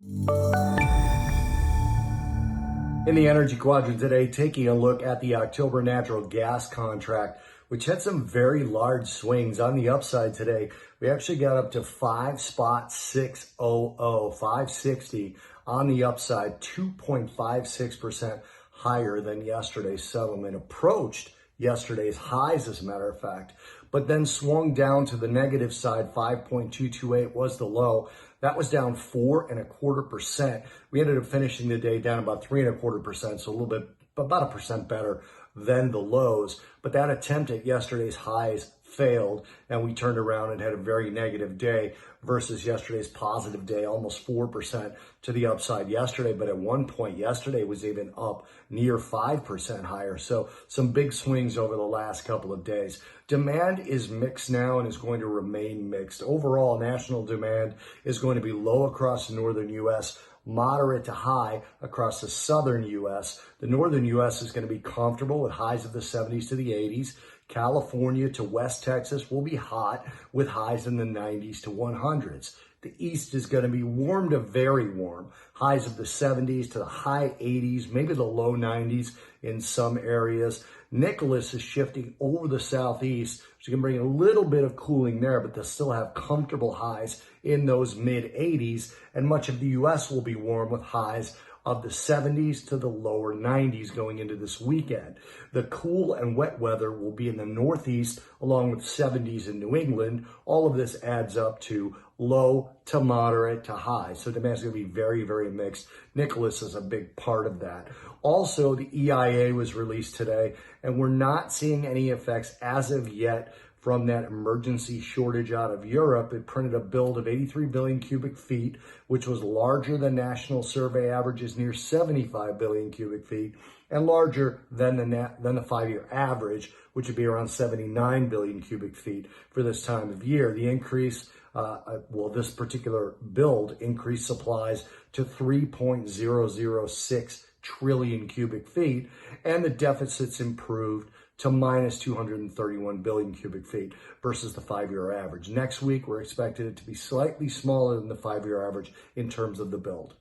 In the energy quadrant today, taking a look at the October natural gas contract, which had some very large swings on the upside today. We actually got up to 5.600, 560 on the upside, 2.56% higher than yesterday's settlement, approached yesterday's highs, as a matter of fact, but then swung down to the negative side. 5.228 was the low. That was down 4.25%. We ended up finishing the day down about 3.25%, so a little bit, about 1% better than the lows. But that attempt at yesterday's highs failed, and we turned around and had a very negative day versus yesterday's positive day, almost 4% to the upside yesterday. But at one point yesterday was even up near 5% higher. So some big swings over the last couple of days. Demand is mixed now and is going to remain mixed. Overall, national demand is going to be low across the northern U.S., moderate to high across the southern U.S. The northern U.S. is going to be comfortable with highs of the 70s to the 80s. California to West Texas will be hot with highs in the 90s to 100s. The East is going to be warm to very warm, highs of the 70s to the high 80s, maybe the low 90s in some areas. Nicholas is shifting over the Southeast, so you can bring a little bit of cooling there, but they'll still have comfortable highs in those mid 80s, and much of the U.S. will be warm with highs of the 70s to the lower 90s going into this weekend. The cool and wet weather will be in the Northeast, along with 70s in New England. All of this adds up to low to moderate to high. So demand is going to be very, very mixed. Nicholas is a big part of that. Also, the EIA was released today, and we're not seeing any effects as of yet from that emergency shortage out of Europe. It printed a build of 83 billion cubic feet, which was larger than national survey averages, near 75 billion cubic feet, and larger than the 5-year average, which would be around 79 billion cubic feet for this time of year. The increase, this particular build increased supplies to 3.006 trillion cubic feet, and the deficits improved to minus 231 billion cubic feet versus the 5-year average. Next week, we're expected it to be slightly smaller than the 5-year average in terms of the build.